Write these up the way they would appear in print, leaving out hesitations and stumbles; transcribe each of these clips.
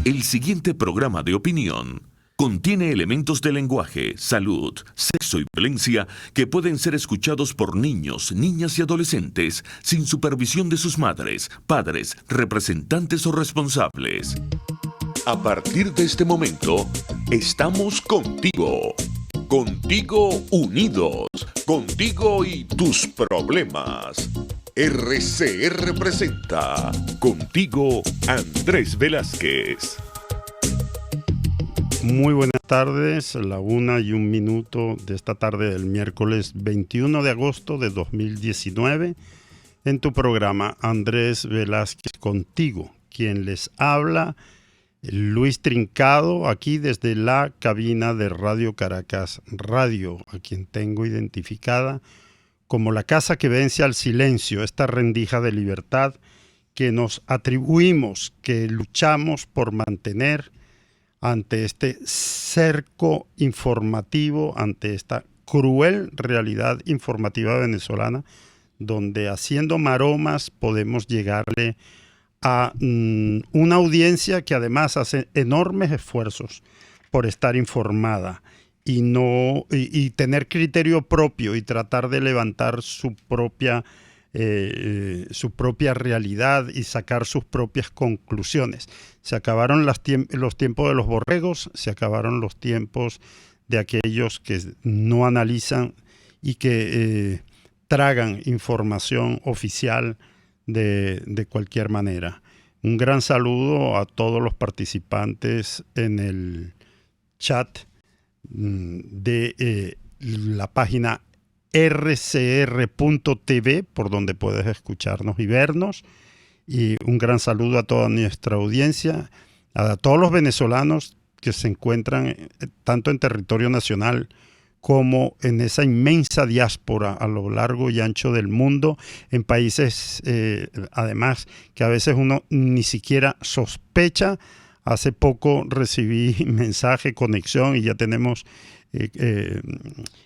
El siguiente programa de opinión contiene elementos de lenguaje, salud, sexo y violencia que pueden ser escuchados por niños, niñas y adolescentes sin supervisión de sus madres, padres, representantes o responsables. A partir de este momento, estamos contigo. Contigo unidos. Contigo y tus problemas. RCR presenta Contigo Andrés Velázquez. Muy buenas tardes, la 1:01 de esta tarde del miércoles 21 de agosto de 2019, en tu programa Andrés Velázquez Contigo. Quien les habla, Luis Trincado, aquí desde la cabina de Radio Caracas Radio, a quien tengo identificada como la casa que vence al silencio, esta rendija de libertad que nos atribuimos, que luchamos por mantener ante este cerco informativo, ante esta cruel realidad informativa venezolana, donde haciendo maromas podemos llegarle a una audiencia que además hace enormes esfuerzos por estar informada y tener criterio propio y tratar de levantar su propia realidad y sacar sus propias conclusiones. Se acabaron los tiempos de los borregos, se acabaron los tiempos de aquellos que no analizan y que tragan información oficial de cualquier manera. Un gran saludo a todos los participantes en el chat de la página rcr.tv, por donde puedes escucharnos y vernos. Y un gran saludo a toda nuestra audiencia, a todos los venezolanos que se encuentran tanto en territorio nacional como en esa inmensa diáspora a lo largo y ancho del mundo, en países además que a veces uno ni siquiera sospecha. Hace poco recibí mensaje, conexión, y ya tenemos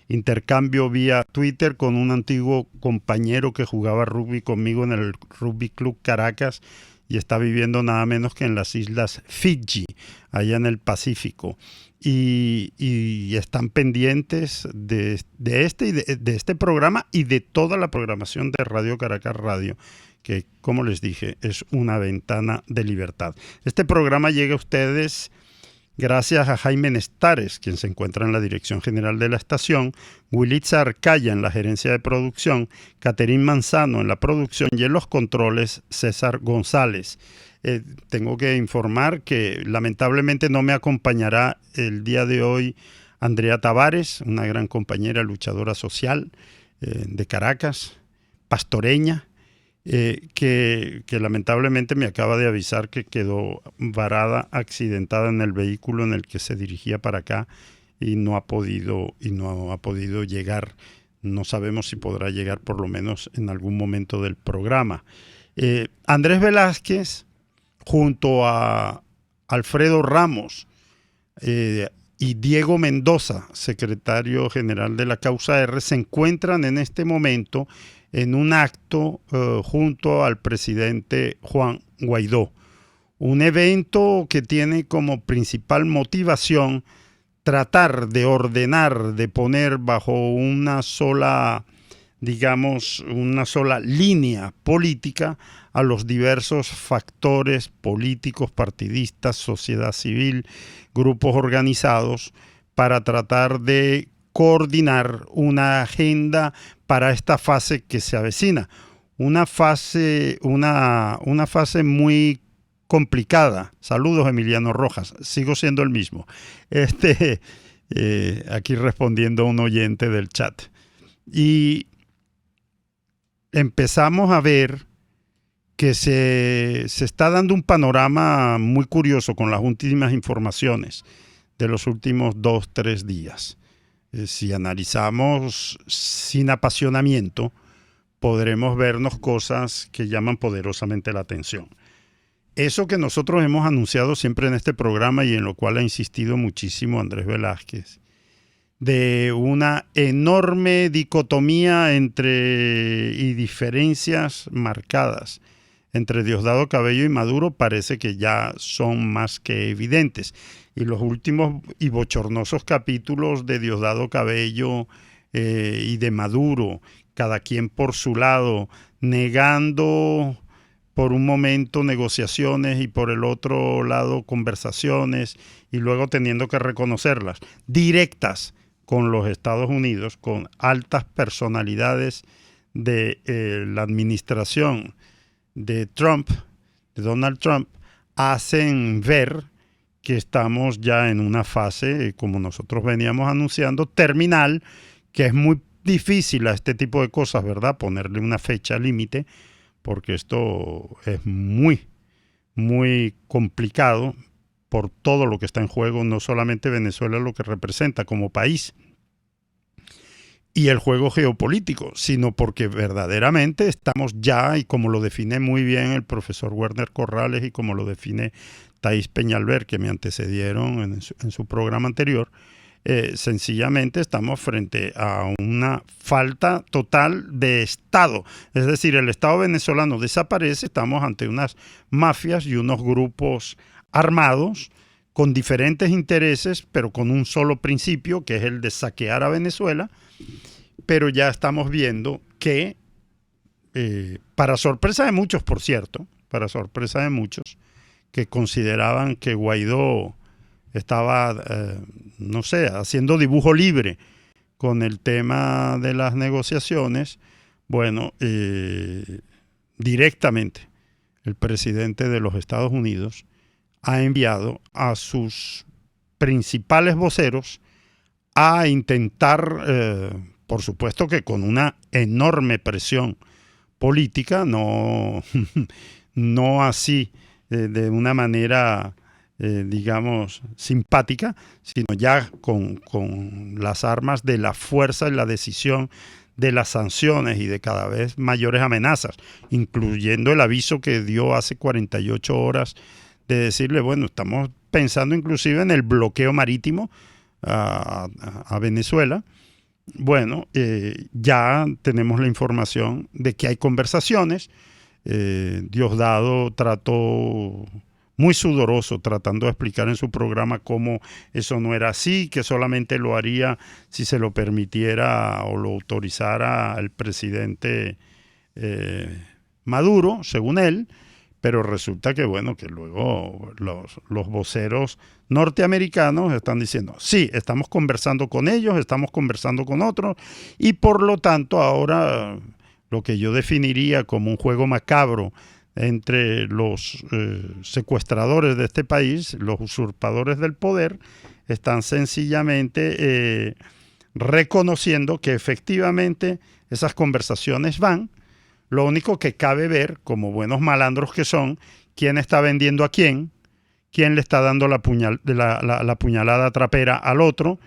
intercambio vía Twitter con un antiguo compañero que jugaba rugby conmigo en el Rugby Club Caracas y está viviendo nada menos que en las islas Fiji, allá en el Pacífico. Y están pendientes de este programa y de toda la programación de Radio Caracas Radio, que, como les dije, es una ventana de libertad. Este programa llega a ustedes gracias a Jaime Nestares, quien se encuentra en la dirección general de la estación, Wilitza Arcaya en la gerencia de producción, Caterín Manzano en la producción y en los controles, César González. Tengo que informar que lamentablemente no me acompañará el día de hoy Andrea Tavares, una gran compañera luchadora social de Caracas, pastoreña, que lamentablemente me acaba de avisar que quedó varada, accidentada en el vehículo en el que se dirigía para acá y no ha podido llegar. No sabemos si podrá llegar por lo menos en algún momento del programa. Andrés Velázquez, junto a Alfredo Ramos y Diego Mendoza, secretario general de la Causa R, se encuentran en este momento en un acto junto al presidente Juan Guaidó. Un evento que tiene como principal motivación tratar de ordenar, de poner bajo una sola línea política a los diversos factores políticos, partidistas, sociedad civil, grupos organizados, para tratar de coordinar una agenda para esta fase que se avecina. Una fase muy complicada. Saludos, Emiliano Rojas. Sigo siendo el mismo. Aquí respondiendo a un oyente del chat. Y empezamos a ver que se está dando un panorama muy curioso con las últimas informaciones de los últimos 2-3 días. Si analizamos sin apasionamiento, podremos vernos cosas que llaman poderosamente la atención. Eso que nosotros hemos anunciado siempre en este programa y en lo cual ha insistido muchísimo Andrés Velázquez, de una enorme dicotomía y diferencias marcadas entre Diosdado Cabello y Maduro parece que ya son más que evidentes. Y los últimos y bochornosos capítulos de Diosdado Cabello y de Maduro, cada quien por su lado, negando por un momento negociaciones y por el otro lado conversaciones, y luego teniendo que reconocerlas, directas con los Estados Unidos, con altas personalidades de la administración de Trump, de Donald Trump, hacen ver que estamos ya en una fase, como nosotros veníamos anunciando, terminal, que es muy difícil a este tipo de cosas, ¿verdad?, ponerle una fecha límite, porque esto es muy, muy complicado por todo lo que está en juego, no solamente Venezuela lo que representa como país y el juego geopolítico, sino porque verdaderamente estamos ya, y como lo define muy bien el profesor Werner Corrales y como lo define Thais Peñalver, que me antecedieron en su programa anterior, sencillamente estamos frente a una falta total de Estado. Es decir, el Estado venezolano desaparece, estamos ante unas mafias y unos grupos armados con diferentes intereses, pero con un solo principio, que es el de saquear a Venezuela. Pero ya estamos viendo que, para sorpresa de muchos, por cierto, para sorpresa de muchos, que consideraban que Guaidó estaba, no sé, haciendo dibujo libre con el tema de las negociaciones, bueno, directamente el presidente de los Estados Unidos ha enviado a sus principales voceros a intentar, por supuesto que con una enorme presión política, no, no así de una manera, digamos, simpática, sino ya con las armas de la fuerza y la decisión de las sanciones y de cada vez mayores amenazas, incluyendo el aviso que dio hace 48 horas de decirle, bueno, estamos pensando inclusive en el bloqueo marítimo a Venezuela. Bueno, ya tenemos la información de que hay conversaciones. Diosdado trató muy sudoroso tratando de explicar en su programa cómo eso no era así, que solamente lo haría si se lo permitiera o lo autorizara el presidente Maduro, según él. Pero resulta que, bueno, que luego los voceros norteamericanos están diciendo, sí, estamos conversando con ellos, estamos conversando con otros, y por lo tanto ahora lo que yo definiría como un juego macabro entre los secuestradores de este país, los usurpadores del poder, están sencillamente reconociendo que efectivamente esas conversaciones van. Lo único que cabe ver, como buenos malandros que son, quién está vendiendo a quién le está dando la puñalada trapera al otro,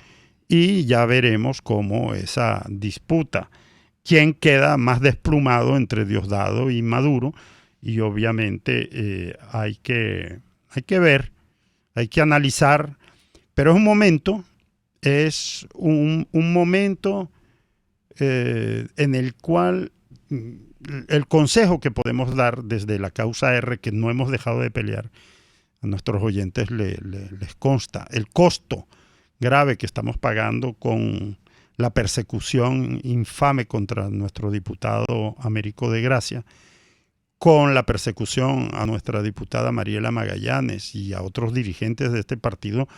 y ya veremos cómo esa disputa, quién queda más desplumado entre Diosdado y Maduro, y obviamente hay que ver, hay que analizar, pero es un momento en el cual el consejo que podemos dar desde la causa R, que no hemos dejado de pelear, a nuestros oyentes les consta el costo grave que estamos pagando con la persecución infame contra nuestro diputado Américo de Gracia, con la persecución a nuestra diputada Mariela Magallanes y a otros dirigentes de este partido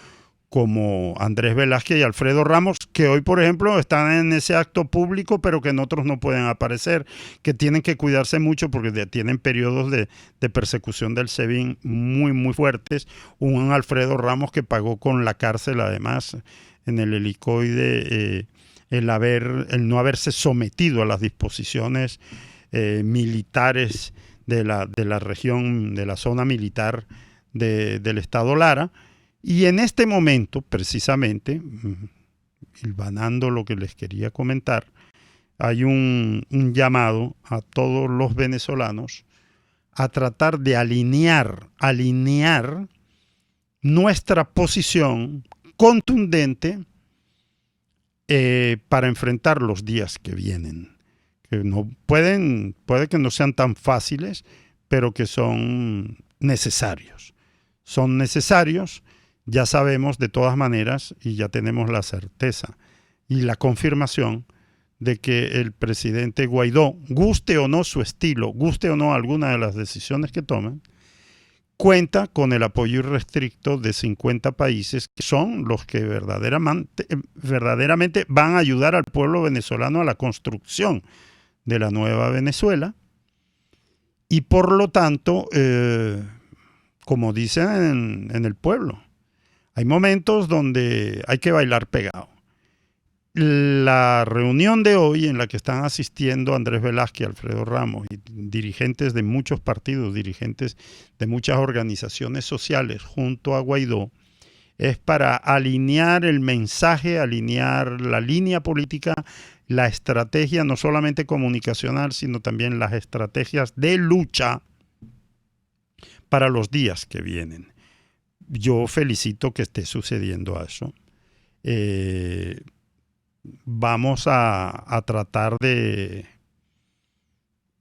como Andrés Velázquez y Alfredo Ramos, que hoy, por ejemplo, están en ese acto público, pero que en otros no pueden aparecer, que tienen que cuidarse mucho porque tienen periodos de persecución del SEBIN muy, muy fuertes. Un Alfredo Ramos que pagó con la cárcel, además, en el helicoide, el no haberse sometido a las disposiciones militares de la región, de la zona militar del Estado Lara. Y en este momento, precisamente, hilvanando lo que les quería comentar, hay un llamado a todos los venezolanos a tratar de alinear nuestra posición contundente para enfrentar los días que vienen. Que puede que no sean tan fáciles, pero que son necesarios. Son necesarios, ya sabemos de todas maneras, y ya tenemos la certeza y la confirmación de que el presidente Guaidó, guste o no su estilo, guste o no alguna de las decisiones que tomen, cuenta con el apoyo irrestricto de 50 países que son los que verdaderamente van a ayudar al pueblo venezolano a la construcción de la nueva Venezuela. Y por lo tanto, como dicen en el pueblo, hay momentos donde hay que bailar pegado. La reunión de hoy en la que están asistiendo Andrés Velázquez, Alfredo Ramos y dirigentes de muchos partidos, dirigentes de muchas organizaciones sociales junto a Guaidó, es para alinear el mensaje, alinear la línea política, la estrategia no solamente comunicacional, sino también las estrategias de lucha para los días que vienen. Yo felicito que esté sucediendo eso. Vamos a tratar de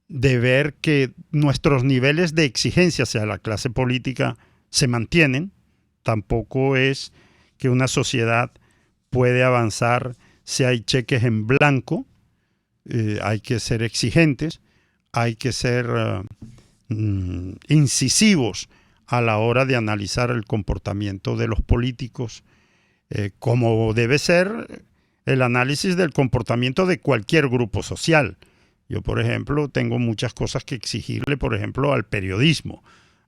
ver que nuestros niveles de exigencia hacia la clase política se mantienen. Tampoco es que una sociedad puede avanzar si hay cheques en blanco. Hay que ser exigentes, hay que ser incisivos a la hora de analizar el comportamiento de los políticos, como debe ser el análisis del comportamiento de cualquier grupo social. Yo, por ejemplo, tengo muchas cosas que exigirle, por ejemplo, al periodismo.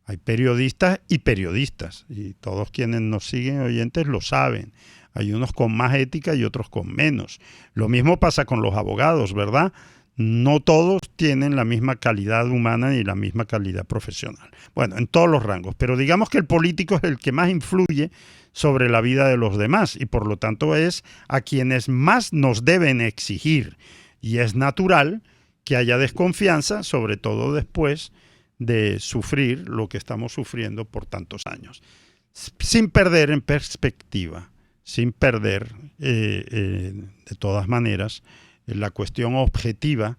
Hay periodistas y periodistas, y todos quienes nos siguen, oyentes, lo saben. Hay unos con más ética y otros con menos. Lo mismo pasa con los abogados, ¿verdad? No todos tienen la misma calidad humana ni la misma calidad profesional. Bueno, en todos los rangos, pero digamos que el político es el que más influye sobre la vida de los demás y por lo tanto es a quienes más nos deben exigir. Y es natural que haya desconfianza, sobre todo después de sufrir lo que estamos sufriendo por tantos años. Sin perder en perspectiva, sin perder de todas maneras la cuestión objetiva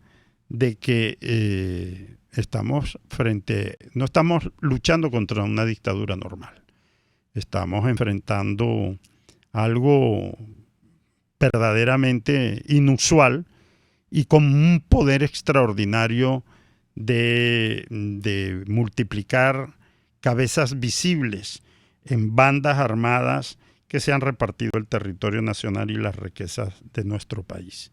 de que no estamos luchando contra una dictadura normal. Estamos enfrentando algo verdaderamente inusual y con un poder extraordinario de multiplicar cabezas visibles en bandas armadas que se han repartido el territorio nacional y las riquezas de nuestro país.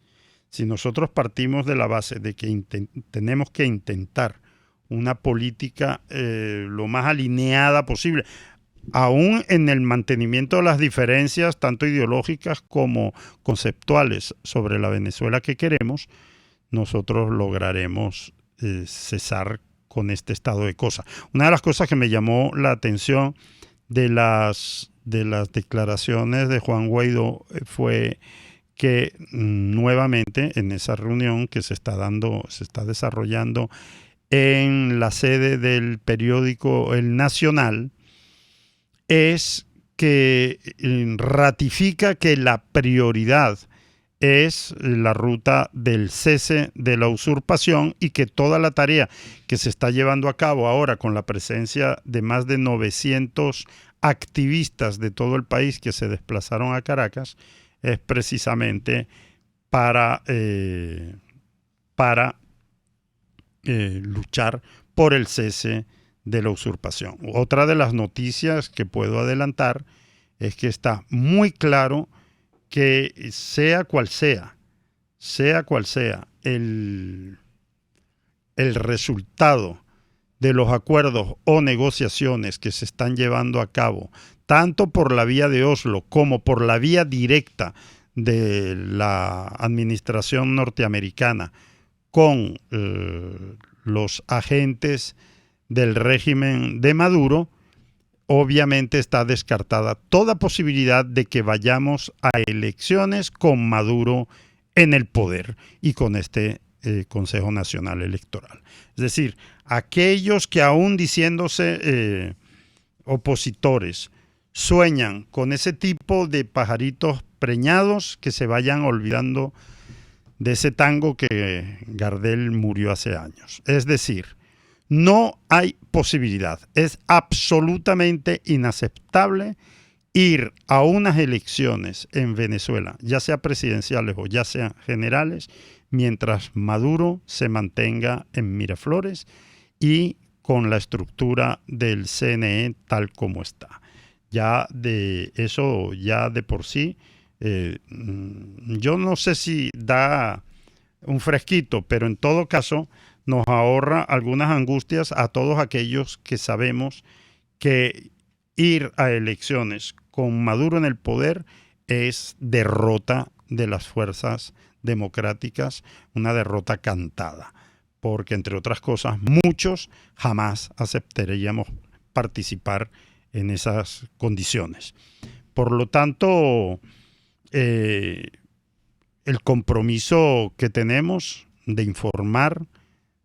Si nosotros partimos de la base de que tenemos que intentar una política lo más alineada posible, aún en el mantenimiento de las diferencias tanto ideológicas como conceptuales sobre la Venezuela que queremos, nosotros lograremos cesar con este estado de cosas. Una de las cosas que me llamó la atención de las declaraciones de Juan Guaidó fue que nuevamente en esa reunión que se está desarrollando en la sede del periódico El Nacional, es que ratifica que la prioridad es la ruta del cese de la usurpación y que toda la tarea que se está llevando a cabo ahora con la presencia de más de 900 activistas de todo el país que se desplazaron a Caracas es precisamente para luchar por el cese de la usurpación. Otra de las noticias que puedo adelantar es que está muy claro que sea cual sea el resultado de los acuerdos o negociaciones que se están llevando a cabo, tanto por la vía de Oslo como por la vía directa de la administración norteamericana con los agentes del régimen de Maduro, obviamente está descartada toda posibilidad de que vayamos a elecciones con Maduro en el poder y con este Consejo Nacional Electoral. Es decir, aquellos que aún diciéndose opositores sueñan con ese tipo de pajaritos preñados, que se vayan olvidando de ese tango que Gardel murió hace años. Es decir, No hay posibilidad. Es absolutamente inaceptable ir a unas elecciones en Venezuela, ya sea presidenciales o ya sean generales, mientras Maduro se mantenga en Miraflores y con la estructura del CNE tal como está. Ya de eso, ya de por sí, yo no sé si da un fresquito, pero en todo caso nos ahorra algunas angustias a todos aquellos que sabemos que ir a elecciones con Maduro en el poder es derrota de las fuerzas democráticas, una derrota cantada, porque entre otras cosas muchos jamás aceptaríamos participar en esas condiciones. Por lo tanto, el compromiso que tenemos de informar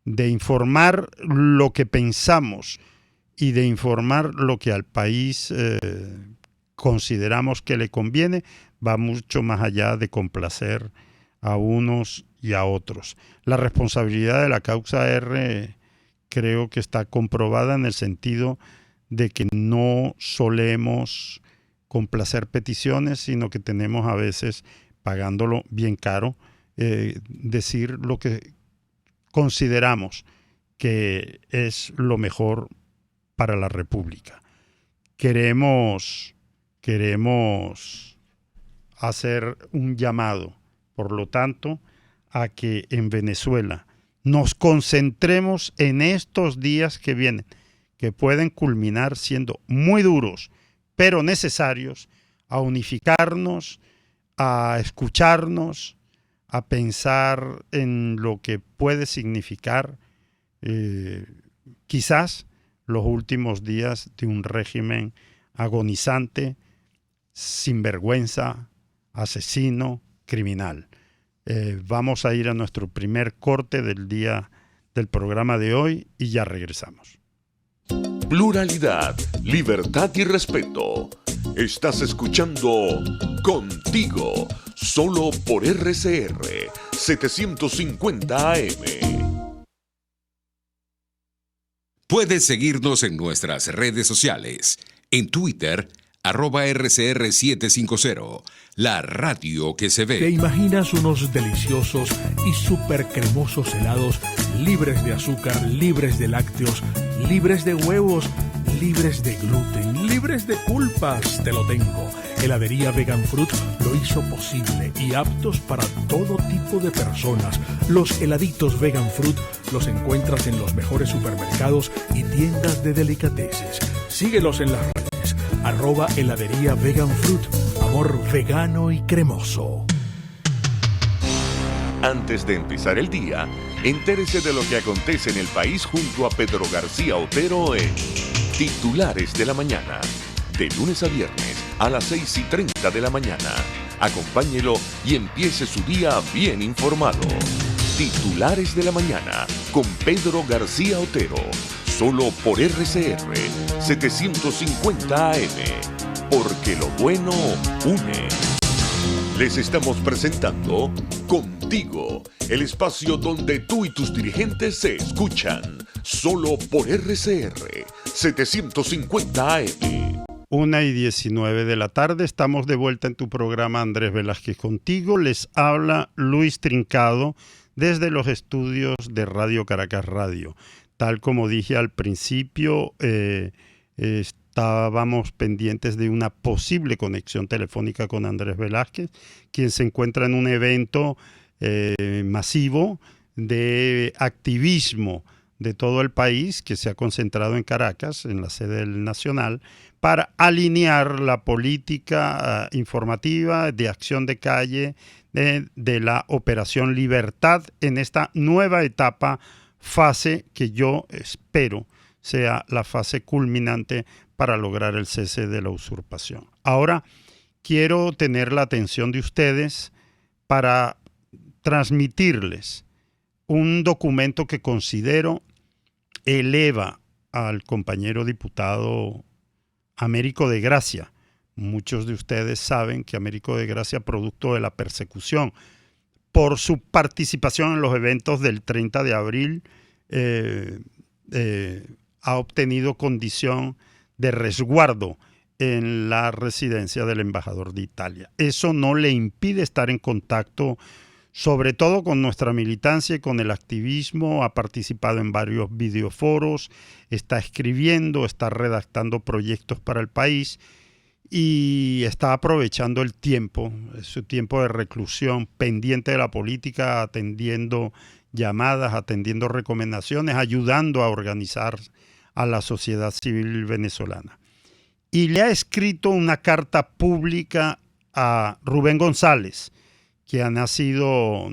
lo que pensamos y de informar lo que al país consideramos que le conviene, va mucho más allá de complacer a unos y a otros. La responsabilidad de la causa R creo que está comprobada en el sentido de que no solemos complacer peticiones, sino que tenemos a veces, pagándolo bien caro, decir lo que consideramos que es lo mejor para la República. Queremos hacer un llamado, por lo tanto, a que en Venezuela nos concentremos en estos días que vienen, que pueden culminar siendo muy duros, pero necesarios, a unificarnos, a escucharnos, a pensar en lo que puede significar quizás los últimos días de un régimen agonizante, sinvergüenza, asesino, criminal. Vamos a ir a nuestro primer corte del día del programa de hoy y ya regresamos. Pluralidad, libertad y respeto. Estás escuchando Contigo, solo por RCR 750 AM. Puedes seguirnos en nuestras redes sociales. En Twitter, @RCR750, la radio que se ve. ¿Te imaginas unos deliciosos y súper cremosos helados libres de azúcar, libres de lácteos, libres de huevos, libres de gluten, libres de culpas? Te lo tengo. Heladería Vegan Fruit lo hizo posible y aptos para todo tipo de personas. Los heladitos Vegan Fruit los encuentras en los mejores supermercados y tiendas de delicateces. Síguelos en las redes. @heladería Vegan Fruit. Amor vegano y cremoso. Antes de empezar el día, entérese de lo que acontece en el país junto a Pedro García Otero en Titulares de la Mañana. De lunes a viernes a las 6:30 de la mañana. Acompáñelo y empiece su día bien informado. Titulares de la Mañana con Pedro García Otero. Solo por RCR 750 AM. Porque lo bueno une. Les estamos presentando Contigo, el espacio donde tú y tus dirigentes se escuchan. Solo por RCR 750 AM. 1:19 de la tarde, estamos de vuelta en tu programa Andrés Velázquez Contigo. Les habla Luis Trincado desde los estudios de Radio Caracas Radio. Tal como dije al principio, estábamos pendientes de una posible conexión telefónica con Andrés Velázquez, quien se encuentra en un evento masivo de activismo de todo el país que se ha concentrado en Caracas, en la sede del Nacional, para alinear la política informativa de acción de calle de la Operación Libertad en esta nueva etapa, fase que yo espero sea la fase culminante para lograr el cese de la usurpación. Ahora quiero tener la atención de ustedes para transmitirles un documento que considero eleva al compañero diputado Américo de Gracia. Muchos de ustedes saben que Américo de Gracia, producto de la persecución por su participación en los eventos del 30 de abril, ha obtenido condición de resguardo en la residencia del embajador de Italia. Eso no le impide estar en contacto, sobre todo con nuestra militancia y con el activismo. Ha participado en varios videoforos, está escribiendo, está redactando proyectos para el país y está aprovechando el tiempo, su tiempo de reclusión, pendiente de la política, atendiendo llamadas, atendiendo recomendaciones, ayudando a organizar a la sociedad civil venezolana. Y le ha escrito una carta pública a Rubén González, quien ha sido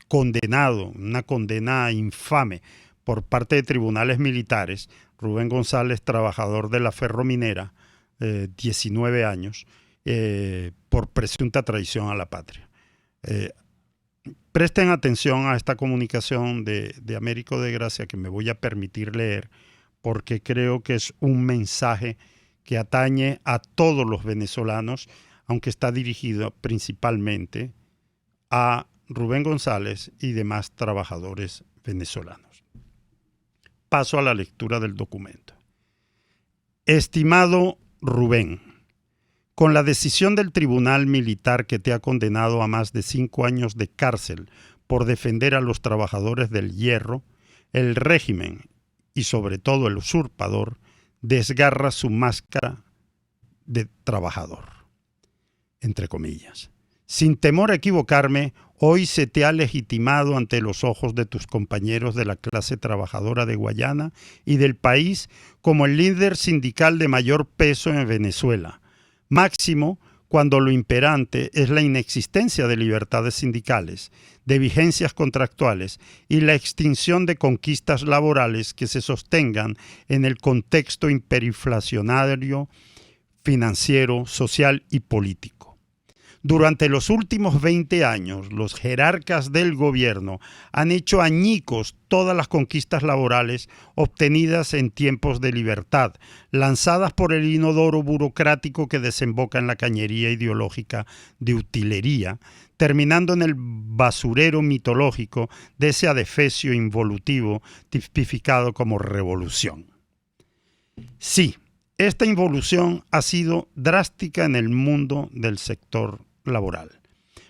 condenado, una condena infame por parte de tribunales militares. Rubén González, trabajador de la Ferrominera, 19 años, por presunta traición a la patria. Presten atención a esta comunicación de Américo de Gracia que me voy a permitir leer, porque creo que es un mensaje que atañe a todos los venezolanos, aunque está dirigido principalmente a Rubén González y demás trabajadores venezolanos. Paso a la lectura del documento. Estimado Rubén, con la decisión del tribunal militar que te ha condenado a más de 5 años de cárcel por defender a los trabajadores del hierro, el régimen y sobre todo el usurpador desgarra su máscara de trabajador, entre comillas. Sin temor a equivocarme, hoy se te ha legitimado ante los ojos de tus compañeros de la clase trabajadora de Guayana y del país como el líder sindical de mayor peso en Venezuela, máximo cuando lo imperante es la inexistencia de libertades sindicales, de vigencias contractuales y la extinción de conquistas laborales que se sostengan en el contexto hiperinflacionario, financiero, social y político. Durante los últimos 20 años, los jerarcas del gobierno han hecho añicos todas las conquistas laborales obtenidas en tiempos de libertad, lanzadas por el inodoro burocrático que desemboca en la cañería ideológica de utilería, terminando en el basurero mitológico de ese adefesio involutivo tipificado como revolución. Sí, esta involución ha sido drástica en el mundo del sector laboral.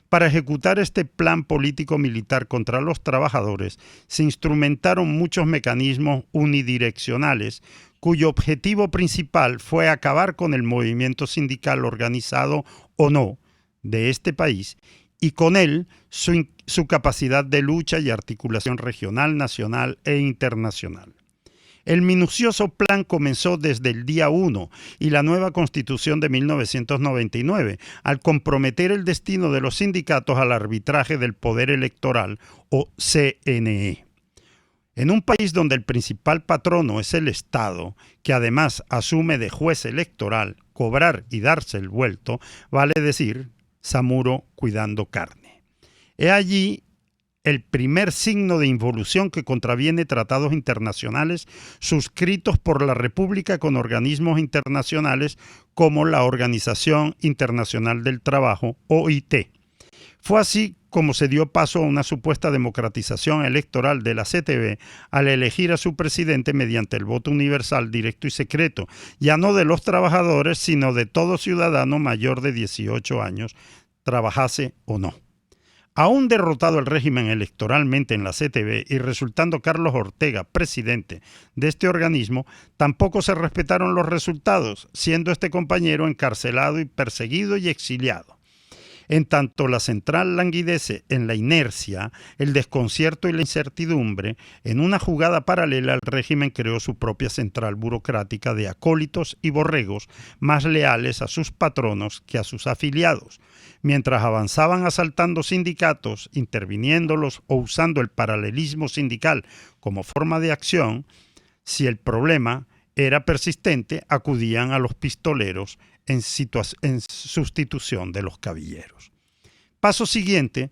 Para ejecutar este plan político-militar contra los trabajadores, se instrumentaron muchos mecanismos unidireccionales, cuyo objetivo principal fue acabar con el movimiento sindical organizado o no de este país y con él su capacidad de lucha y articulación regional, nacional e internacional. El minucioso plan comenzó desde el día 1 y la nueva Constitución de 1999, al comprometer el destino de los sindicatos al arbitraje del Poder Electoral o CNE. En un país donde el principal patrono es el Estado, que además asume de juez electoral cobrar y darse el vuelto, vale decir, Samuro cuidando carne. He allí el primer signo de involución que contraviene tratados internacionales suscritos por la República con organismos internacionales como la Organización Internacional del Trabajo, OIT. Fue así como se dio paso a una supuesta democratización electoral de la CTV al elegir a su presidente mediante el voto universal, directo y secreto, ya no de los trabajadores, sino de todo ciudadano mayor de 18 años, trabajase o no. Aún derrotado el régimen electoralmente en la CTV y resultando Carlos Ortega presidente de este organismo, tampoco se respetaron los resultados, siendo este compañero encarcelado y perseguido y exiliado. En tanto la central languidece en la inercia, el desconcierto y la incertidumbre, en una jugada paralela el régimen creó su propia central burocrática de acólitos y borregos más leales a sus patronos que a sus afiliados. Mientras avanzaban asaltando sindicatos, interviniéndolos o usando el paralelismo sindical como forma de acción, si el problema era persistente, acudían a los pistoleros en sustitución de los cabilleros. Paso siguiente,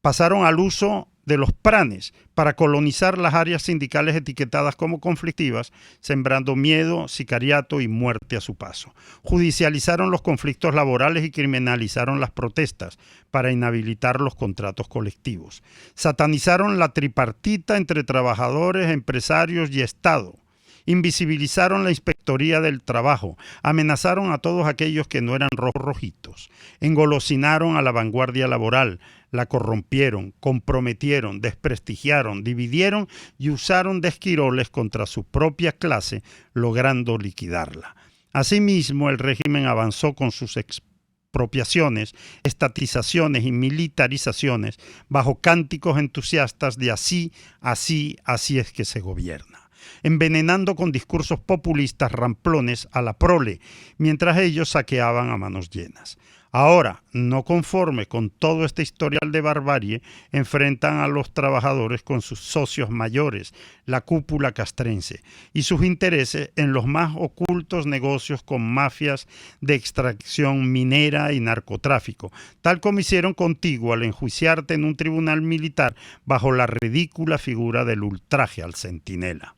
pasaron al uso de los pranes para colonizar las áreas sindicales etiquetadas como conflictivas, sembrando miedo, sicariato y muerte a su paso. Judicializaron los conflictos laborales y criminalizaron las protestas para inhabilitar los contratos colectivos. Satanizaron la tripartita entre trabajadores, empresarios y Estado. Invisibilizaron la Inspectoría del Trabajo, amenazaron a todos aquellos que no eran rojitos, engolosinaron a la vanguardia laboral, la corrompieron, comprometieron, desprestigiaron, dividieron y usaron de esquiroles contra su propia clase, logrando liquidarla. Asimismo, el régimen avanzó con sus expropiaciones, estatizaciones y militarizaciones bajo cánticos entusiastas de así es que se gobierna, envenenando con discursos populistas ramplones a la prole, mientras ellos saqueaban a manos llenas. Ahora, no conforme con todo este historial de barbarie, enfrentan a los trabajadores con sus socios mayores, la cúpula castrense, y sus intereses en los más ocultos negocios con mafias de extracción minera y narcotráfico, tal como hicieron contigo al enjuiciarte en un tribunal militar bajo la ridícula figura del ultraje al centinela.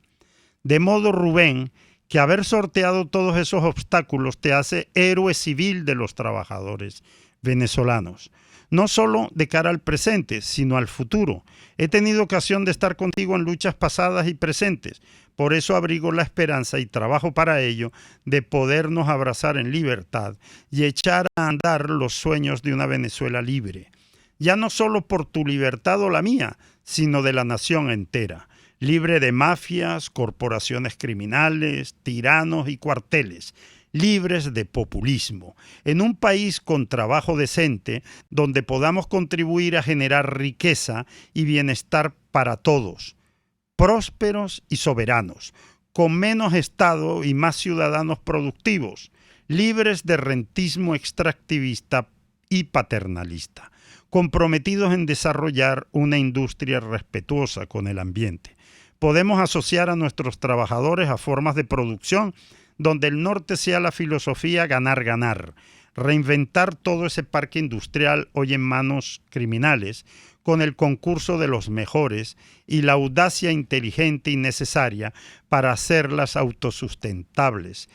De modo, Rubén, que haber sorteado todos esos obstáculos te hace héroe civil de los trabajadores venezolanos. No solo de cara al presente, sino al futuro. He tenido ocasión de estar contigo en luchas pasadas y presentes. Por eso abrigo la esperanza y trabajo para ello de podernos abrazar en libertad y echar a andar los sueños de una Venezuela libre. Ya no solo por tu libertad o la mía, sino de la nación entera. Libre de mafias, corporaciones criminales, tiranos y cuarteles, libres de populismo, en un país con trabajo decente donde podamos contribuir a generar riqueza y bienestar para todos, prósperos y soberanos, con menos Estado y más ciudadanos productivos, libres de rentismo extractivista y paternalista, comprometidos en desarrollar una industria respetuosa con el ambiente. Podemos asociar a nuestros trabajadores a formas de producción donde el norte sea la filosofía ganar-ganar, reinventar todo ese parque industrial hoy en manos criminales con el concurso de los mejores y la audacia inteligente y necesaria para hacerlas autosustentables,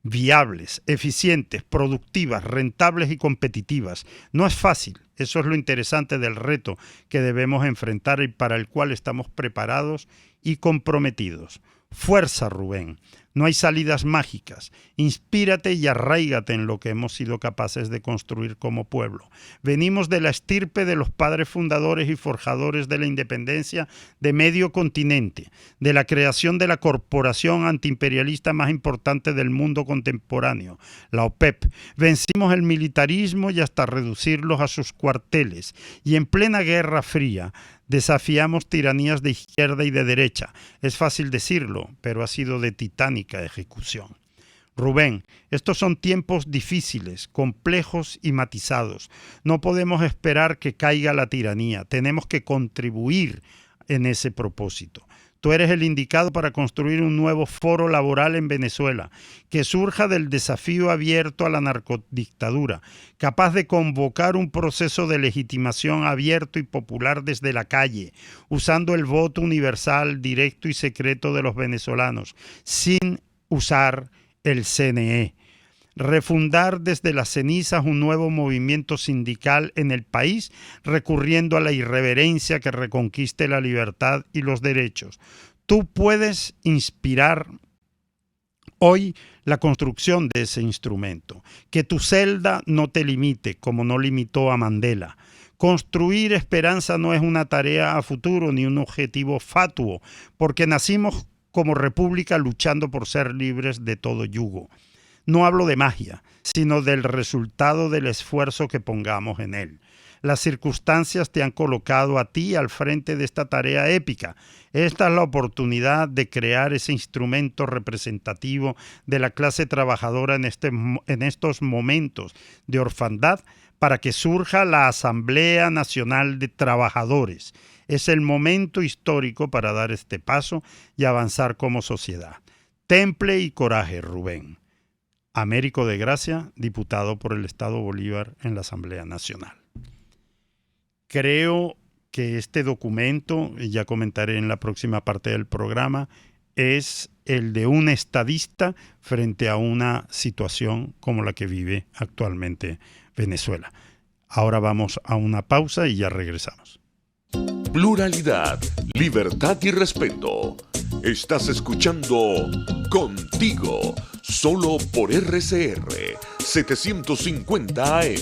viables, eficientes, productivas, rentables y competitivas. No es fácil, eso es lo interesante del reto que debemos enfrentar y para el cual estamos preparados y comprometidos. Fuerza, Rubén. No hay salidas mágicas. Inspírate y arraígate en lo que hemos sido capaces de construir como pueblo. Venimos de la estirpe de los padres fundadores y forjadores de la independencia de medio continente, de la creación de la corporación antiimperialista más importante del mundo contemporáneo, la OPEP. Vencimos el militarismo y hasta reducirlos a sus cuarteles. Y en plena Guerra Fría, desafiamos tiranías de izquierda y de derecha. Es fácil decirlo, pero ha sido de titánica ejecución. Rubén, estos son tiempos difíciles, complejos y matizados. No podemos esperar que caiga la tiranía. Tenemos que contribuir en ese propósito. Tú eres el indicado para construir un nuevo foro laboral en Venezuela, que surja del desafío abierto a la narcodictadura, capaz de convocar un proceso de legitimación abierto y popular desde la calle, usando el voto universal, directo y secreto de los venezolanos, sin usar el CNE. Refundar desde las cenizas un nuevo movimiento sindical en el país, recurriendo a la irreverencia que reconquiste la libertad y los derechos. Tú puedes inspirar hoy la construcción de ese instrumento. Que tu celda no te limite, como no limitó a Mandela. Construir esperanza no es una tarea a futuro ni un objetivo fatuo, porque nacimos como república luchando por ser libres de todo yugo. No hablo de magia, sino del resultado del esfuerzo que pongamos en él. Las circunstancias te han colocado a ti al frente de esta tarea épica. Esta es la oportunidad de crear ese instrumento representativo de la clase trabajadora en estos momentos de orfandad para que surja la Asamblea Nacional de Trabajadores. Es el momento histórico para dar este paso y avanzar como sociedad. Temple y coraje, Rubén. Américo de Gracia, diputado por el Estado Bolívar en la Asamblea Nacional. Creo que este documento, y ya comentaré en la próxima parte del programa, es el de un estadista frente a una situación como la que vive actualmente Venezuela. Ahora vamos a una pausa y ya regresamos. Pluralidad, libertad y respeto. Estás escuchando Contigo, solo por RCR 750 AM.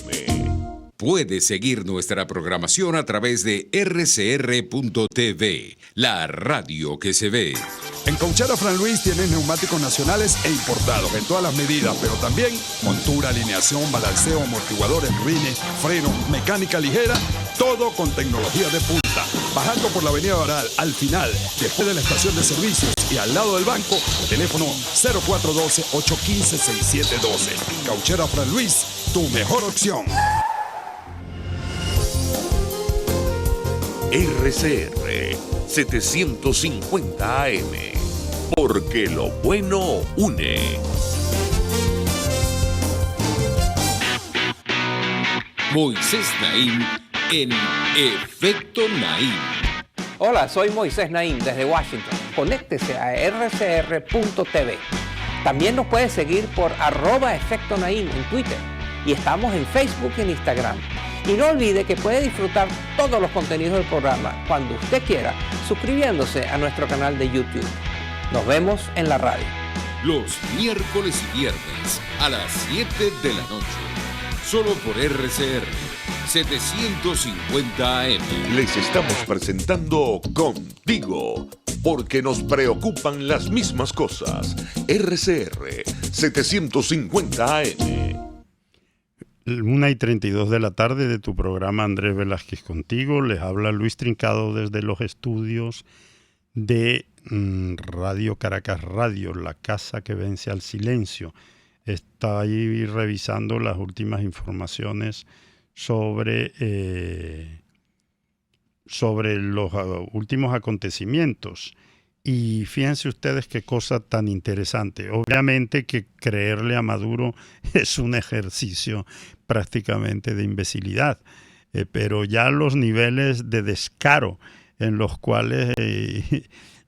Puedes seguir nuestra programación a través de rcr.tv, la radio que se ve. En Cauchera Fran Luis tienen neumáticos nacionales e importados en todas las medidas, pero también montura, alineación, balanceo, amortiguadores, rines, frenos, mecánica ligera, todo con tecnología de punta. Bajando por la avenida Baral, al final, después de la estación de servicios y al lado del banco, teléfono 0412-815-6712. Cauchera Fran Luis, tu mejor opción. RCR 750 AM, porque lo bueno une. Moisés Naim en Efecto Naim. Hola, soy Moisés Naim desde Washington. Conéctese a rcr.tv. También nos puede seguir por @Efecto Naim en Twitter. Y estamos en Facebook y en Instagram. Y no olvide que puede disfrutar todos los contenidos del programa cuando usted quiera, suscribiéndose a nuestro canal de YouTube. Nos vemos en la radio. Los miércoles y viernes a las 7 de la noche. Solo por RCR 750 AM. Les estamos presentando Contigo, porque nos preocupan las mismas cosas. RCR 750 AM. 1:32 de la tarde de tu programa Andrés Velázquez Contigo. Les habla Luis Trincado desde los estudios de Radio Caracas Radio, la casa que vence al silencio. Está ahí revisando las últimas informaciones sobre los últimos acontecimientos. Y fíjense ustedes qué cosa tan interesante. Obviamente que creerle a Maduro es un ejercicio prácticamente de imbecilidad, pero ya los niveles de descaro en los cuales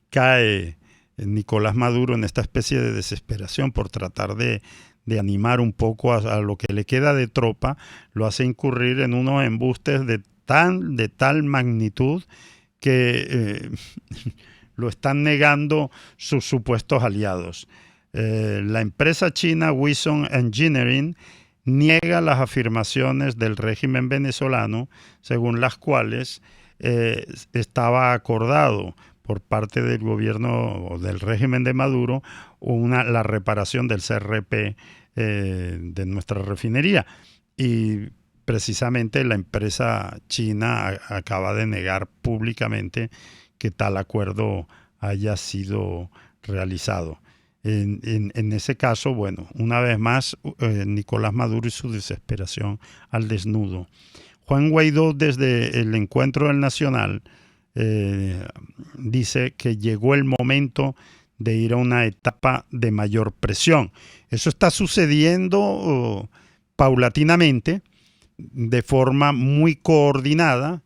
cae Nicolás Maduro en esta especie de desesperación por tratar de animar un poco a lo que le queda de tropa, lo hace incurrir en unos embustes de tal magnitud que lo están negando sus supuestos aliados. La empresa china Wison Engineering niega las afirmaciones del régimen venezolano, según las cuales estaba acordado por parte del gobierno o del régimen de Maduro la reparación del CRP de nuestra refinería. Y precisamente la empresa china acaba de negar públicamente que tal acuerdo haya sido realizado. En ese caso, bueno, una vez más, Nicolás Maduro y su desesperación al desnudo. Juan Guaidó, desde el Encuentro del Nacional, dice que llegó el momento de ir a una etapa de mayor presión. Eso está sucediendo paulatinamente, de forma muy coordinada.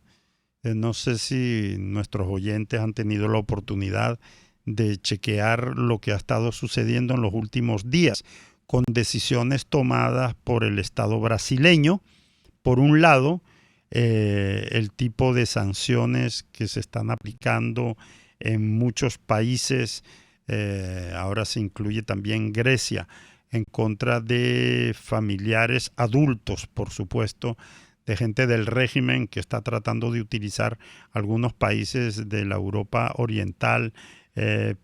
No sé si nuestros oyentes han tenido la oportunidad de chequear lo que ha estado sucediendo en los últimos días, con decisiones tomadas por el Estado brasileño. Por un lado, el tipo de sanciones que se están aplicando en muchos países, ahora se incluye también Grecia, en contra de familiares adultos, por supuesto, de gente del régimen que está tratando de utilizar algunos países de la Europa Oriental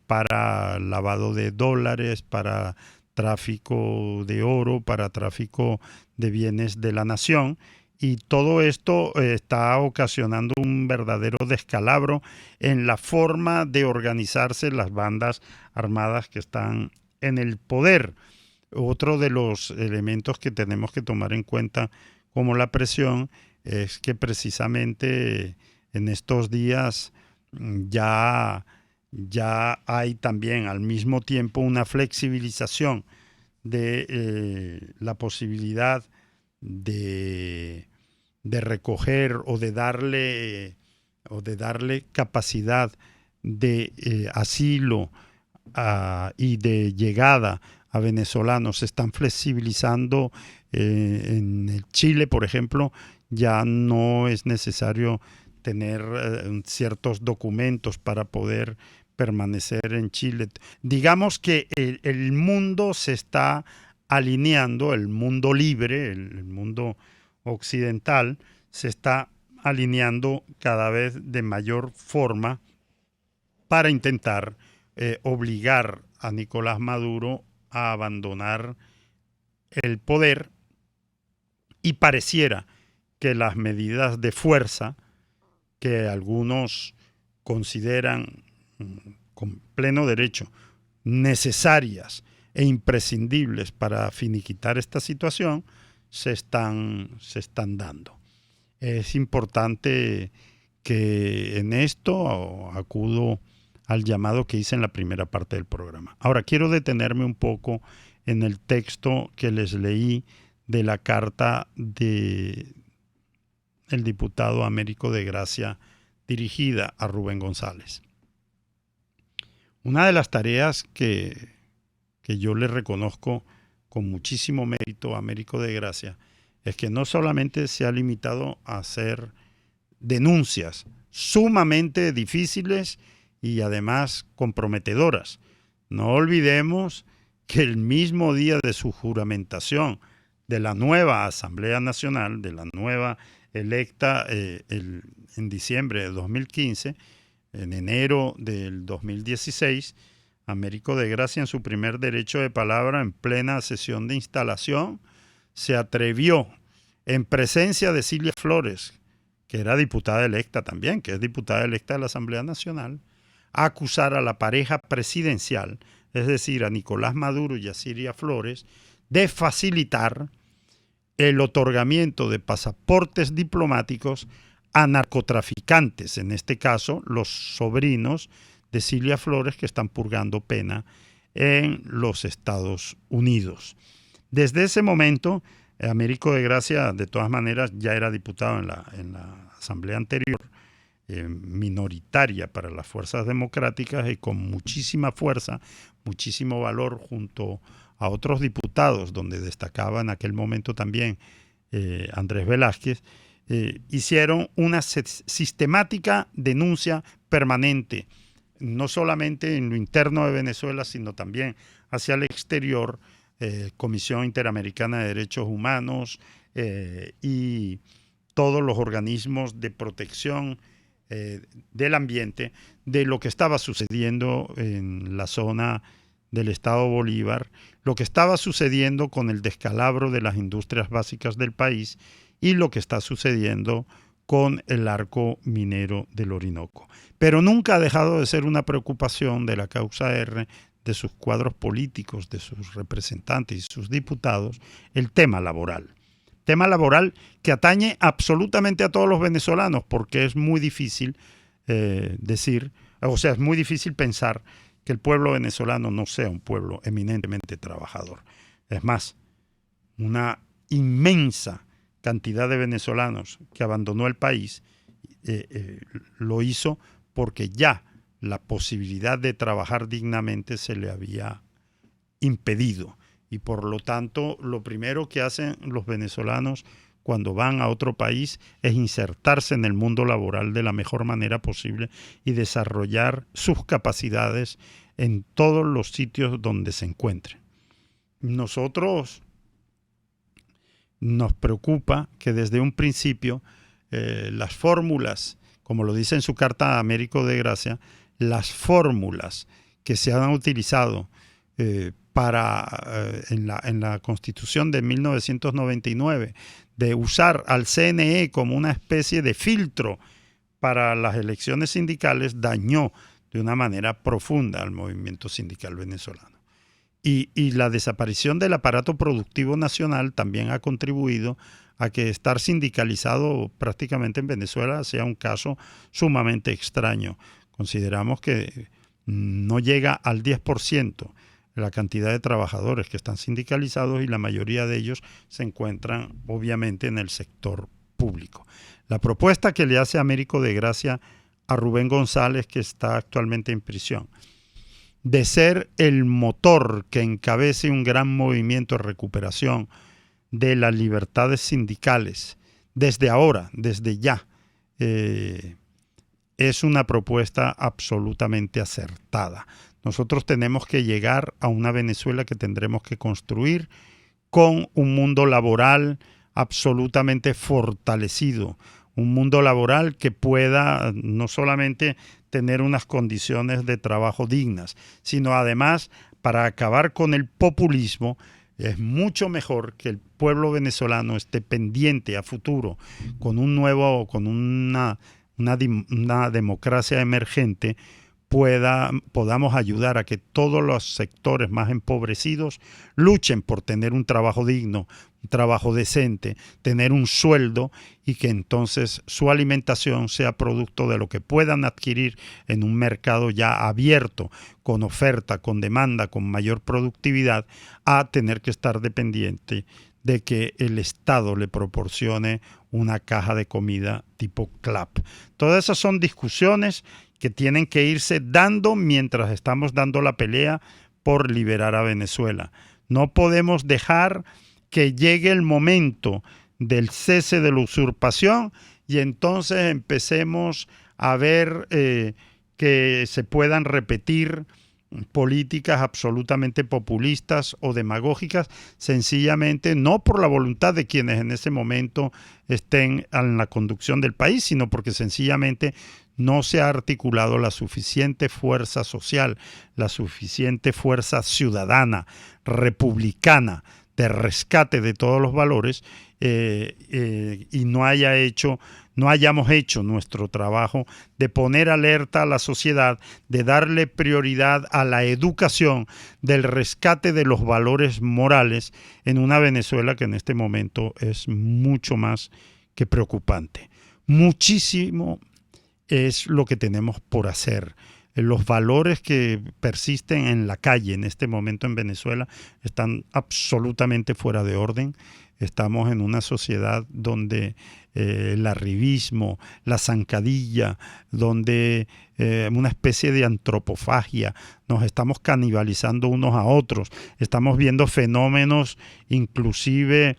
para lavado de dólares, para tráfico de oro, para tráfico de bienes de la nación. Y todo esto está ocasionando un verdadero descalabro en la forma de organizarse las bandas armadas que están en el poder. Otro de los elementos que tenemos que tomar en cuenta como la presión es que precisamente en estos días ya hay también al mismo tiempo una flexibilización de la posibilidad de recoger o de darle o de darle capacidad de asilo y de llegada a venezolanos se están flexibilizando. En el Chile, por ejemplo, ya no es necesario tener ciertos documentos para poder permanecer en Chile. Digamos que el mundo se está alineando, el mundo libre, el mundo occidental, se está alineando cada vez de mayor forma para intentar obligar a Nicolás Maduro a abandonar el poder, y pareciera que las medidas de fuerza que algunos consideran con pleno derecho necesarias e imprescindibles para finiquitar esta situación se están dando. Es importante que en esto acudo al llamado que hice en la primera parte del programa. Ahora quiero detenerme un poco en el texto que les leí de la carta de el diputado Américo de Gracia dirigida a Rubén González. Una de las tareas que yo le reconozco con muchísimo mérito a Américo de Gracia es que no solamente se ha limitado a hacer denuncias sumamente difíciles y además comprometedoras. No olvidemos que el mismo día de su juramentación de la nueva Asamblea Nacional, de la nueva electa en diciembre de 2015, en enero del 2016, Américo de Gracia, en su primer derecho de palabra en plena sesión de instalación, se atrevió, en presencia de Cilia Flores, que era diputada electa también, que es diputada electa de la Asamblea Nacional, a acusar a la pareja presidencial, es decir, a Nicolás Maduro y a Cilia Flores, de facilitar el otorgamiento de pasaportes diplomáticos a narcotraficantes, en este caso los sobrinos de Cilia Flores, que están purgando pena en los Estados Unidos. Desde ese momento, Américo de Gracia, de todas maneras, ya era diputado en la asamblea anterior, minoritaria para las fuerzas democráticas y con muchísima fuerza, muchísimo valor junto a otros diputados, donde destacaba en aquel momento también Andrés Velázquez, hicieron una sistemática denuncia permanente, no solamente en lo interno de Venezuela, sino también hacia el exterior, Comisión Interamericana de Derechos Humanos y todos los organismos de protección del ambiente, de lo que estaba sucediendo en la zona del Estado Bolívar, lo que estaba sucediendo con el descalabro de las industrias básicas del país y lo que está sucediendo con el arco minero del Orinoco. Pero nunca ha dejado de ser una preocupación de la causa R, de sus cuadros políticos, de sus representantes y sus diputados, el tema laboral. Tema laboral que atañe absolutamente a todos los venezolanos, porque es muy difícil es muy difícil pensar que el pueblo venezolano no sea un pueblo eminentemente trabajador. Es más, una inmensa cantidad de venezolanos que abandonó el país lo hizo porque ya la posibilidad de trabajar dignamente se le había impedido. Y por lo tanto, lo primero que hacen los venezolanos cuando van a otro país es insertarse en el mundo laboral de la mejor manera posible y desarrollar sus capacidades en todos los sitios donde se encuentren. Nosotros nos preocupa que desde un principio las fórmulas, como lo dice en su carta a Américo de Gracia, las fórmulas que se han utilizado en la Constitución de 1999 de usar al CNE como una especie de filtro para las elecciones sindicales dañó de una manera profunda al movimiento sindical venezolano. Y la desaparición del aparato productivo nacional también ha contribuido a que estar sindicalizado prácticamente en Venezuela sea un caso sumamente extraño. Consideramos que no llega al 10% la cantidad de trabajadores que están sindicalizados y la mayoría de ellos se encuentran obviamente en el sector público. público. La propuesta que le hace Américo de Gracia a Rubén González, que está actualmente en prisión, de ser el motor que encabece un gran movimiento de recuperación de las libertades sindicales, desde ahora, desde ya, es una propuesta absolutamente acertada. Nosotros tenemos que llegar a una Venezuela que tendremos que construir con un mundo laboral absolutamente fortalecido, un mundo laboral que pueda no solamente tener unas condiciones de trabajo dignas, sino además, para acabar con el populismo, es mucho mejor que el pueblo venezolano esté pendiente a futuro con una democracia emergente, podamos ayudar a que todos los sectores más empobrecidos luchen por tener un trabajo digno, un trabajo decente, tener un sueldo, y que entonces su alimentación sea producto de lo que puedan adquirir en un mercado ya abierto, con oferta, con demanda, con mayor productividad, a tener que estar dependiente de que el Estado le proporcione una caja de comida tipo CLAP. Todas esas son discusiones que tienen que irse dando mientras estamos dando la pelea por liberar a Venezuela. No podemos dejar que llegue el momento del cese de la usurpación y entonces empecemos a ver que se puedan repetir políticas absolutamente populistas o demagógicas, sencillamente no por la voluntad de quienes en ese momento estén en la conducción del país, sino porque sencillamente no se ha articulado la suficiente fuerza social, la suficiente fuerza ciudadana, republicana, de rescate de todos los valores, y no hayamos hecho nuestro trabajo de poner alerta a la sociedad, de darle prioridad a la educación, del rescate de los valores morales en una Venezuela que en este momento es mucho más que preocupante. Muchísimo es lo que tenemos por hacer. Los valores que persisten en la calle en este momento en Venezuela están absolutamente fuera de orden. Estamos en una sociedad donde el arribismo, la zancadilla, donde una especie de antropofagia, nos estamos canibalizando unos a otros. Estamos viendo fenómenos, inclusive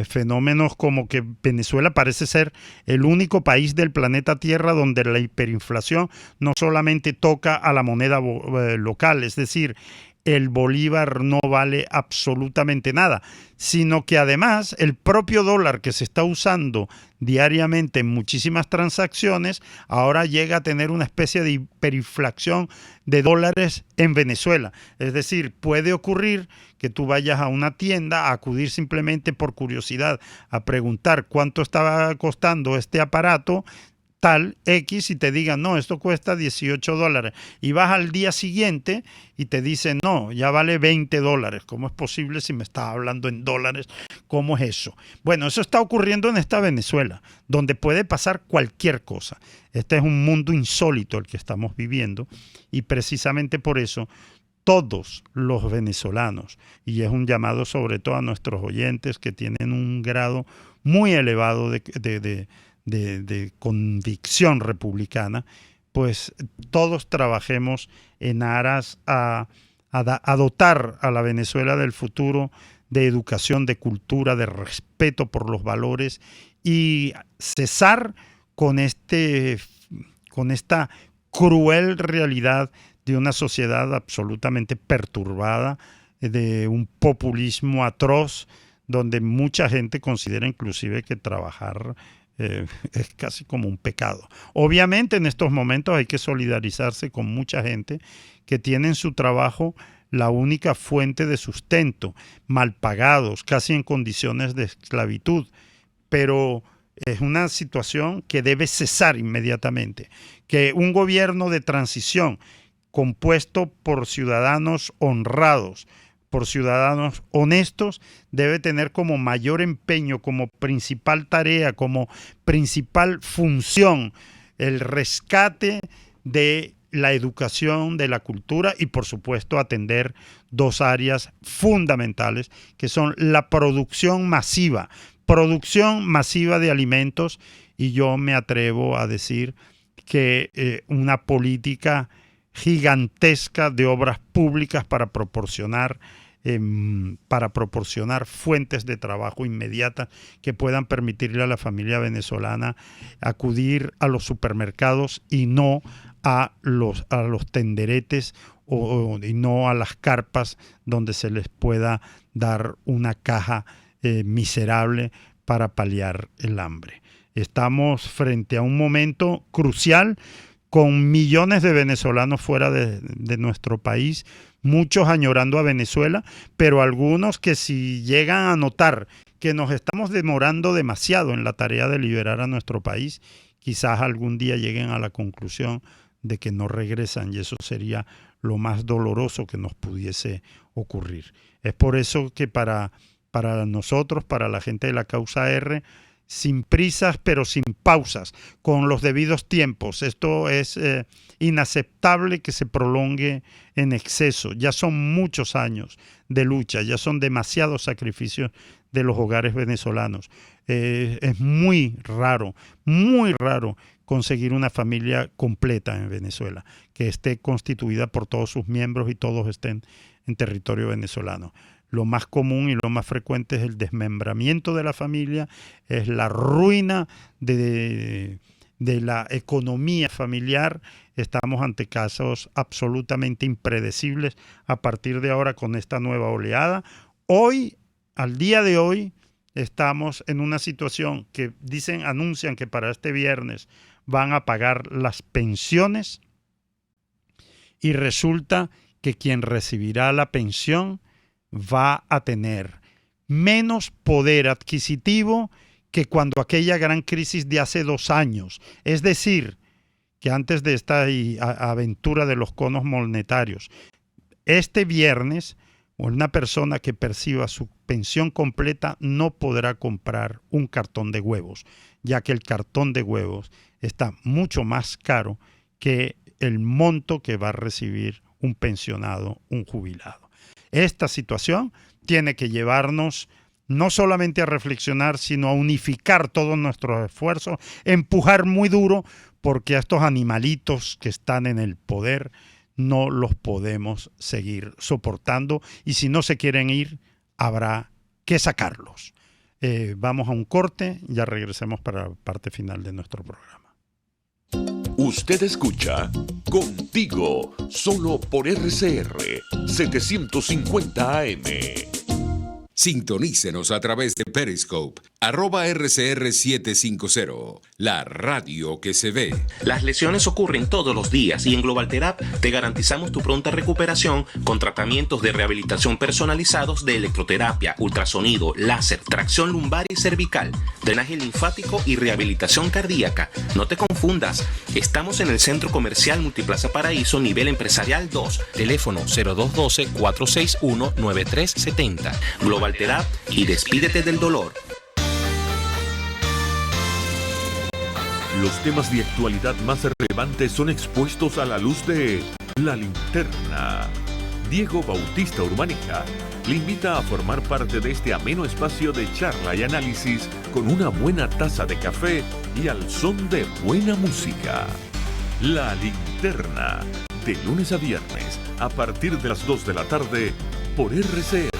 fenómenos como que Venezuela parece ser el único país del planeta Tierra donde la hiperinflación no solamente toca a la moneda local, es decir, el bolívar no vale absolutamente nada, sino que además el propio dólar que se está usando diariamente en muchísimas transacciones, ahora llega a tener una especie de hiperinflación de dólares en Venezuela. Es decir, puede ocurrir que tú vayas a una tienda a acudir simplemente por curiosidad, a preguntar cuánto estaba costando este aparato tal X y te digan, no, esto cuesta $18. Y vas al día siguiente y te dicen, no, ya vale $20. ¿Cómo es posible si me estás hablando en dólares? ¿Cómo es eso? Bueno, eso está ocurriendo en esta Venezuela, donde puede pasar cualquier cosa. Este es un mundo insólito el que estamos viviendo, y precisamente por eso todos los venezolanos, y es un llamado sobre todo a nuestros oyentes que tienen un grado muy elevado de convicción republicana, pues todos trabajemos en aras a dotar a la Venezuela del futuro de educación, de cultura, de respeto por los valores, y cesar con esta cruel realidad de una sociedad absolutamente perturbada, de un populismo atroz, donde mucha gente considera inclusive que trabajar es casi como un pecado. Obviamente en estos momentos hay que solidarizarse con mucha gente que tiene en su trabajo la única fuente de sustento, mal pagados, casi en condiciones de esclavitud, pero es una situación que debe cesar inmediatamente. Que un gobierno de transición compuesto por ciudadanos honrados, por ciudadanos honestos, debe tener como mayor empeño, como principal tarea, como principal función, el rescate de la educación, de la cultura, y por supuesto atender dos áreas fundamentales que son la producción masiva, producción masiva de alimentos, y yo me atrevo a decir que una política gigantesca de obras públicas para proporcionar fuentes de trabajo inmediatas que puedan permitirle a la familia venezolana acudir a los supermercados y no a los tenderetes y no a las carpas donde se les pueda dar una caja miserable para paliar el hambre. Estamos frente a un momento crucial con millones de venezolanos fuera de nuestro país, muchos añorando a Venezuela, pero algunos que si llegan a notar que nos estamos demorando demasiado en la tarea de liberar a nuestro país, quizás algún día lleguen a la conclusión de que no regresan, y eso sería lo más doloroso que nos pudiese ocurrir. Es por eso que para nosotros, para la gente de la Causa R, sin prisas pero sin pausas, con los debidos tiempos. Esto es inaceptable que se prolongue en exceso. Ya son muchos años de lucha, ya son demasiados sacrificios de los hogares venezolanos. Es muy raro conseguir una familia completa en Venezuela, que esté constituida por todos sus miembros y todos estén en territorio venezolano. Lo más común y lo más frecuente es el desmembramiento de la familia, es la ruina de la economía familiar. Estamos ante casos absolutamente impredecibles a partir de ahora con esta nueva oleada. Hoy, al día de hoy, estamos en una situación que anuncian que para este viernes van a pagar las pensiones, y resulta que quien recibirá la pensión va a tener menos poder adquisitivo que cuando aquella gran crisis de hace 2 años. Es decir, que antes de esta aventura de los conos monetarios, este viernes una persona que perciba su pensión completa no podrá comprar un cartón de huevos, ya que el cartón de huevos está mucho más caro que el monto que va a recibir un pensionado, un jubilado. Esta situación tiene que llevarnos no solamente a reflexionar, sino a unificar todos nuestros esfuerzos, empujar muy duro, porque a estos animalitos que están en el poder no los podemos seguir soportando, y si no se quieren ir, habrá que sacarlos. Vamos a un corte, ya regresemos para la parte final de nuestro programa. Usted escucha Contigo, solo por RCR 750 AM. Sintonícenos a través de Periscope, @RCR750, la radio que se ve. Las lesiones ocurren todos los días y en Global Therap te garantizamos tu pronta recuperación con tratamientos de rehabilitación personalizados de electroterapia, ultrasonido, láser, tracción lumbar y cervical, drenaje linfático y rehabilitación cardíaca. No te confundas, estamos en el Centro Comercial Multiplaza Paraíso, nivel empresarial 2, teléfono 0212-461-9370. Global Therap y despídete del dolor. Los temas de actualidad más relevantes son expuestos a la luz de La Linterna. Diego Bautista Urbaneja le invita a formar parte de este ameno espacio de charla y análisis con una buena taza de café y al son de buena música. La Linterna, de lunes a viernes, a partir de las 2 de la tarde, por RCR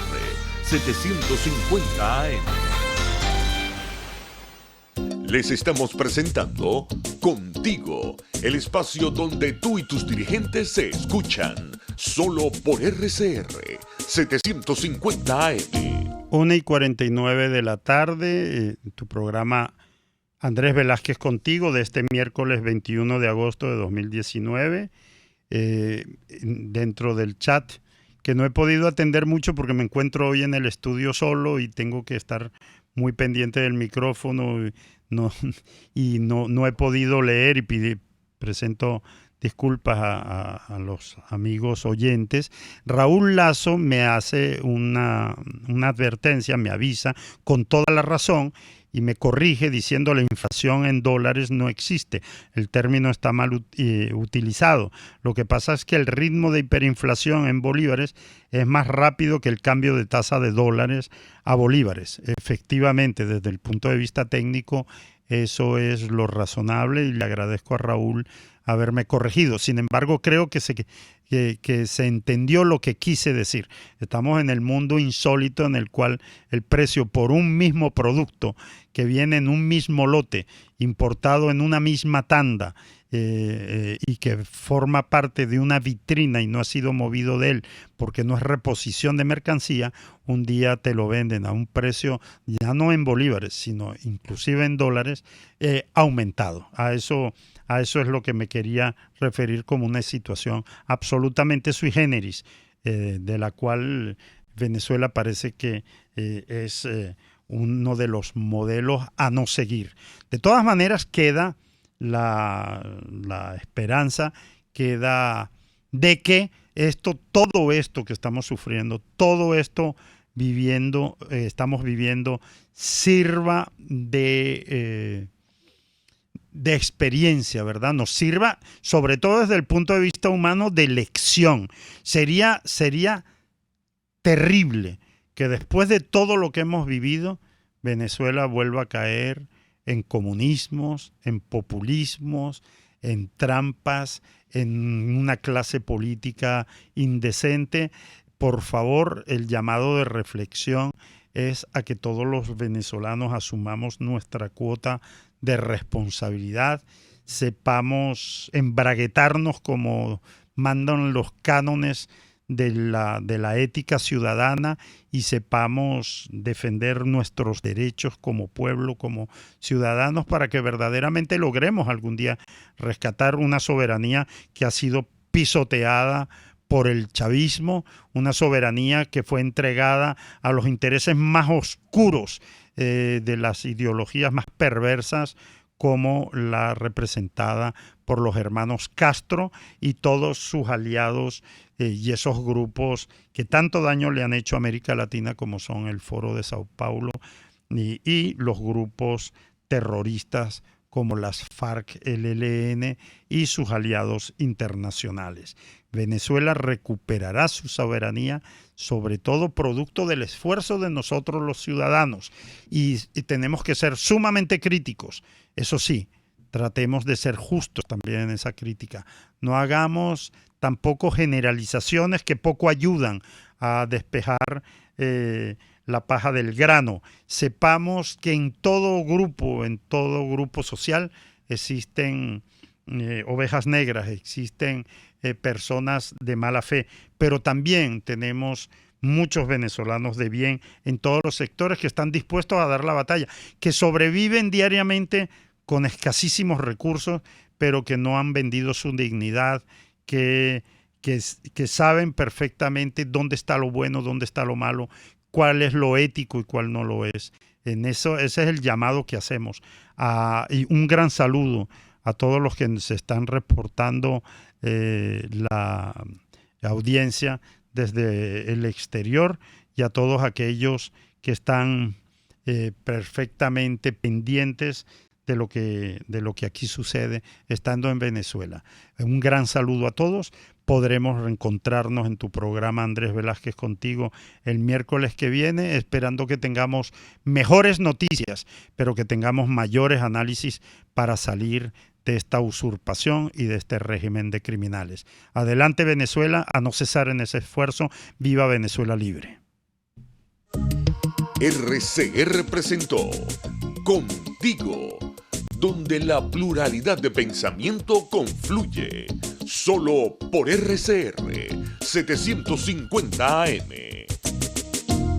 750 AM. Les estamos presentando Contigo, el espacio donde tú y tus dirigentes se escuchan, solo por RCR 750 AM. 1:49 de la tarde, tu programa Andrés Velázquez Contigo de este miércoles 21 de agosto de 2019, dentro del chat, que no he podido atender mucho porque me encuentro hoy en el estudio solo y tengo que estar muy pendiente del micrófono y no he podido leer, y presento disculpas a los amigos oyentes. Raúl Lazo me hace una advertencia, me avisa con toda la razón, y me corrige diciendo la inflación en dólares no existe. El término está mal utilizado. Lo que pasa es que el ritmo de hiperinflación en bolívares es más rápido que el cambio de tasa de dólares a bolívares. Efectivamente, desde el punto de vista técnico, eso es lo razonable y le agradezco a Raúl haberme corregido. Sin embargo, creo que se entendió lo que quise decir. Estamos en el mundo insólito en el cual el precio por un mismo producto que viene en un mismo lote, importado en una misma tanda, y que forma parte de una vitrina y no ha sido movido de él porque no es reposición de mercancía, un día te lo venden a un precio ya no en bolívares, sino inclusive en dólares, aumentado. A eso es lo que me quería referir como una situación absolutamente sui generis, de la cual Venezuela parece que es uno de los modelos a no seguir. De todas maneras, queda la esperanza, queda de que todo esto que estamos sufriendo, todo esto estamos viviendo, sirva de experiencia, ¿verdad? Nos sirva, sobre todo desde el punto de vista humano, de lección. Sería terrible que después de todo lo que hemos vivido, Venezuela vuelva a caer en comunismos, en populismos, en trampas, en una clase política indecente. Por favor, el llamado de reflexión es a que todos los venezolanos asumamos nuestra cuota de responsabilidad, sepamos embraguetarnos como mandan los cánones de la ética ciudadana y sepamos defender nuestros derechos como pueblo, como ciudadanos, para que verdaderamente logremos algún día rescatar una soberanía que ha sido pisoteada por el chavismo, una soberanía que fue entregada a los intereses más oscuros de las ideologías más perversas, como la representada por los hermanos Castro y todos sus aliados y esos grupos que tanto daño le han hecho a América Latina, como son el Foro de Sao Paulo y los grupos terroristas como las FARC-LLN y sus aliados internacionales. Venezuela recuperará su soberanía, sobre todo producto del esfuerzo de nosotros los ciudadanos, y tenemos que ser sumamente críticos. Eso sí, tratemos de ser justos también en esa crítica. No hagamos tampoco generalizaciones que poco ayudan a despejar la paja del grano. Sepamos que en todo grupo social existen ovejas negras, existen personas de mala fe, pero también tenemos muchos venezolanos de bien en todos los sectores que están dispuestos a dar la batalla, que sobreviven diariamente con escasísimos recursos, pero que no han vendido su dignidad, que saben perfectamente dónde está lo bueno, dónde está lo malo, cuál es lo ético y cuál no lo es. Ese es el llamado que hacemos. Y un gran saludo a todos los que se están reportando la audiencia desde el exterior, y a todos aquellos que están perfectamente pendientes de lo que aquí sucede estando en Venezuela. Un gran saludo a todos. Podremos reencontrarnos en tu programa, Andrés Velázquez Contigo, el miércoles que viene, esperando que tengamos mejores noticias, pero que tengamos mayores análisis para salir de esta usurpación y de este régimen de criminales. Adelante Venezuela, a no cesar en ese esfuerzo. Viva Venezuela libre. RCR presentó Contigo, donde la pluralidad de pensamiento confluye. Solo por RCR 750 AM.